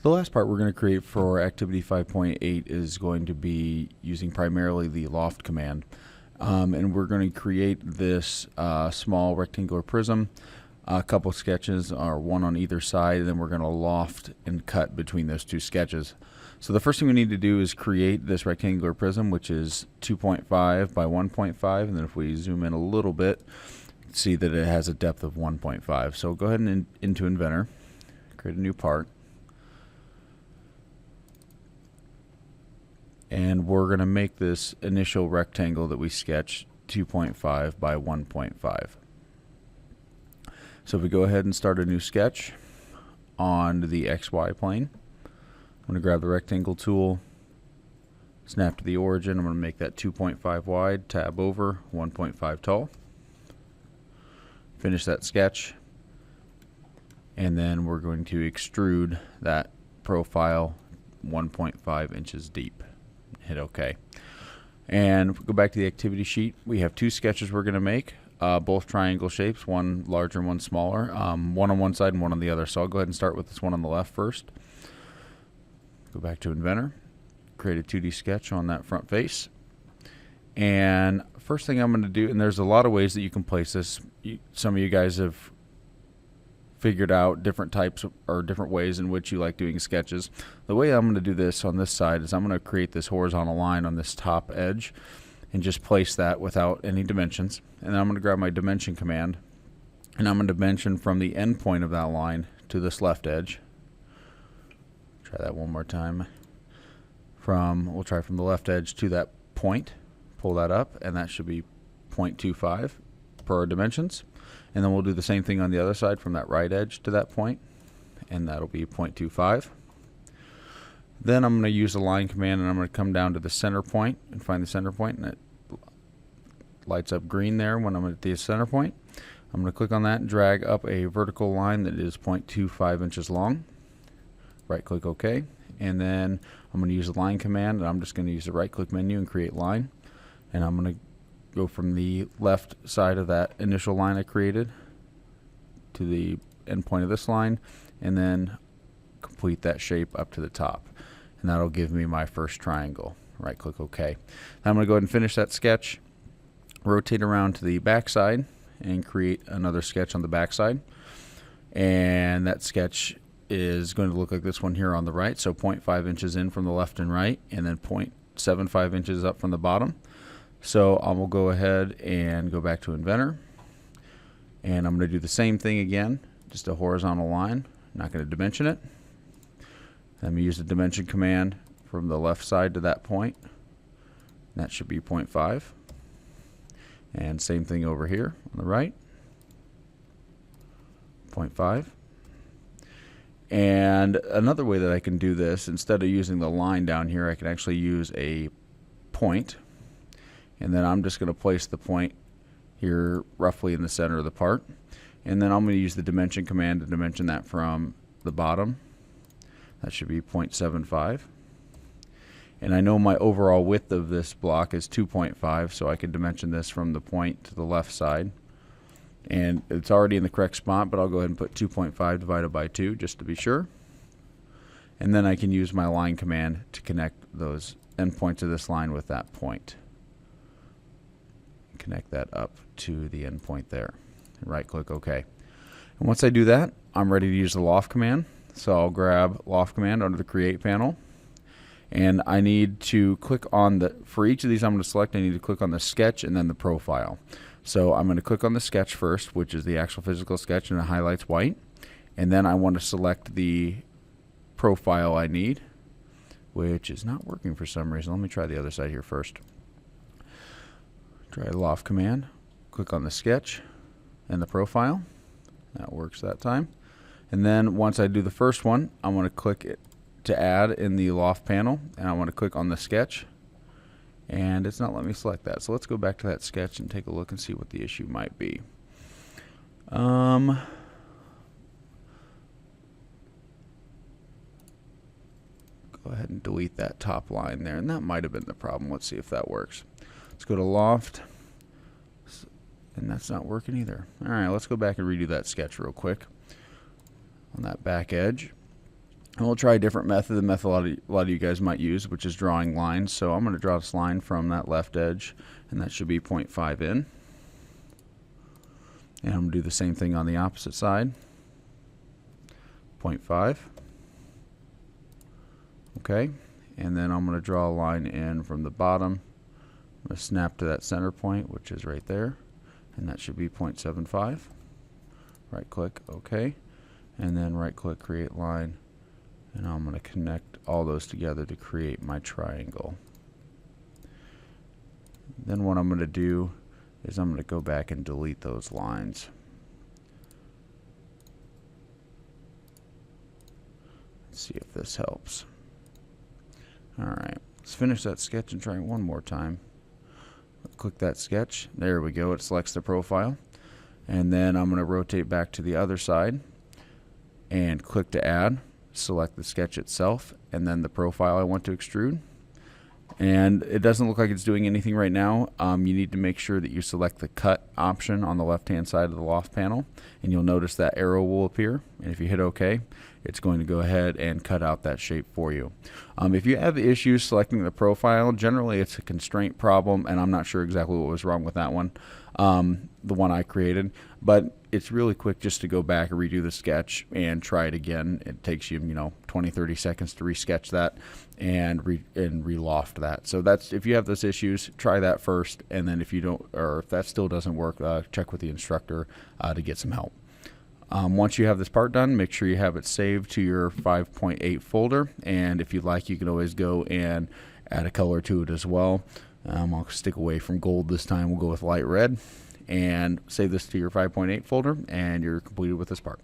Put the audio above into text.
The last part we're going to create for activity 5.8 is going to be using primarily the loft command. And we're going to create this small rectangular prism, a couple sketches, or one on either side, and then we're going to loft and cut between those two sketches. So the first thing we need to do is create this rectangular prism, which is 2.5 by 1.5, and then if we zoom in a little bit, see that it has a depth of 1.5. So go ahead and into Inventor, create a new part, and we're going to make this initial rectangle that we sketched 2.5 by 1.5. So if we go ahead and start a new sketch on the XY plane, I'm going to grab the rectangle tool, snap to the origin. I'm going to make that 2.5 wide, tab over, 1.5 tall. Finish that sketch, and then we're going to extrude that profile 1.5 inches deep. Hit OK. And if we go back to the activity sheet, we have two sketches we're going to make, both triangle shapes, one larger and one smaller, one on one side and one on the other. So I'll go ahead and start with this one on the left first. Go back to Inventor, create a 2D sketch on that front face. And first thing I'm going to do, and there's a lot of ways that you can place this. Some of you guys have figured out different types or different ways in which you like doing sketches. The way I'm going to do this on this side is I'm going to create this horizontal line on this top edge and just place that without any dimensions. And then I'm going to grab my dimension command, and I'm going to dimension from the end point of that line to this left edge. Try that one more time. We'll try from the left edge to that point. Pull that up, and that should be 0.25 per our dimensions. And then we'll do the same thing on the other side from that right edge to that point, and that'll be 0.25. Then I'm going to use the line command, and I'm going to come down to the center point and find the center point, and it lights up green there when I'm at the center point. I'm going to click on that and drag up a vertical line that is 0.25 inches long. Right click OK, and then I'm going to use the line command, and I'm just going to use the right click menu and create line, and I'm going to go from the left side of that initial line I created to the end point of this line, and then complete that shape up to the top, and that'll give me my first triangle. Right click OK. Now I'm going to go ahead and finish that sketch, rotate around to the back side and create another sketch on the back side, and that sketch is going to look like this one here on the right, so 0.5 inches in from the left and right, and then 0.75 inches up from the bottom. So I will go ahead and go back to Inventor, and I'm going to do the same thing again, just a horizontal line. I'm not going to dimension it. I'm going to use the dimension command from the left side to that point. That should be 0.5. And same thing over here on the right, 0.5. And another way that I can do this, instead of using the line down here, I can actually use a point. And then I'm just going to place the point here roughly in the center of the part. And then I'm going to use the dimension command to dimension that from the bottom. That should be 0.75. And I know my overall width of this block is 2.5, so I can dimension this from the point to the left side. And it's already in the correct spot, but I'll go ahead and put 2.5 divided by 2 just to be sure. And then I can use my line command to connect those endpoints of this line with that point. Connect that up to the endpoint there. Right click OK. And once I do that, I'm ready to use the loft command. So I'll grab loft command under the create panel, and I need to click on for each of these I'm going to select, I need to click on the sketch and then the profile. So I'm going to click on the sketch first, which is the actual physical sketch, and it highlights white. And then I want to select the profile I need, which is not working for some reason. Let me try the other side here first. Try the loft command, click on the sketch and the profile. That works that time. And then once I do the first one, I'm going to click it to add in the loft panel, and I want to click on the sketch, and it's not letting me select that. So let's go back to that sketch and take a look and see what the issue might be. Go ahead and delete that top line there, and that might have been the problem. Let's see if that works. Let's go to loft, and that's not working either. All right, let's go back and redo that sketch real quick on that back edge. And we'll try a different method, the method a lot of you guys might use, which is drawing lines. So I'm going to draw this line from that left edge, and that should be 0.5 in. And I'm going to do the same thing on the opposite side. 0.5. Okay. And then I'm going to draw a line in from the bottom. I'm going to snap to that center point, which is right there. And that should be 0.75. Right click, OK. And then right click, create line. And I'm going to connect all those together to create my triangle. Then what I'm going to do is I'm going to go back and delete those lines. Let's see if this helps. Alright, let's finish that sketch and try it one more time. Click that sketch. There we go. It selects the profile. And then I'm going to rotate back to the other side and click to add. Select the sketch itself and then the profile I want to extrude. And it doesn't look like it's doing anything right now. You need to make sure that you select the cut option on the left hand side of the loft panel, and you'll notice that arrow will appear, and if you hit OK, it's going to go ahead and cut out that shape for you. If you have issues selecting the profile, generally it's a constraint problem, and I'm not sure exactly what was wrong with that one, the one I created, but it's really quick just to go back and redo the sketch and try it again. It takes you, 20-30 seconds to resketch that and re-loft that. So that's, if you have those issues, try that first, and then if you don't, or if that still doesn't work, check with the instructor to get some help. Once you have this part done, make sure you have it saved to your 5.8 folder, and if you'd like, you can always go and add a color to it as well. I'll stick away from gold this time. We'll go with light red, and save this to your 5.8 folder, and you're completed with this part.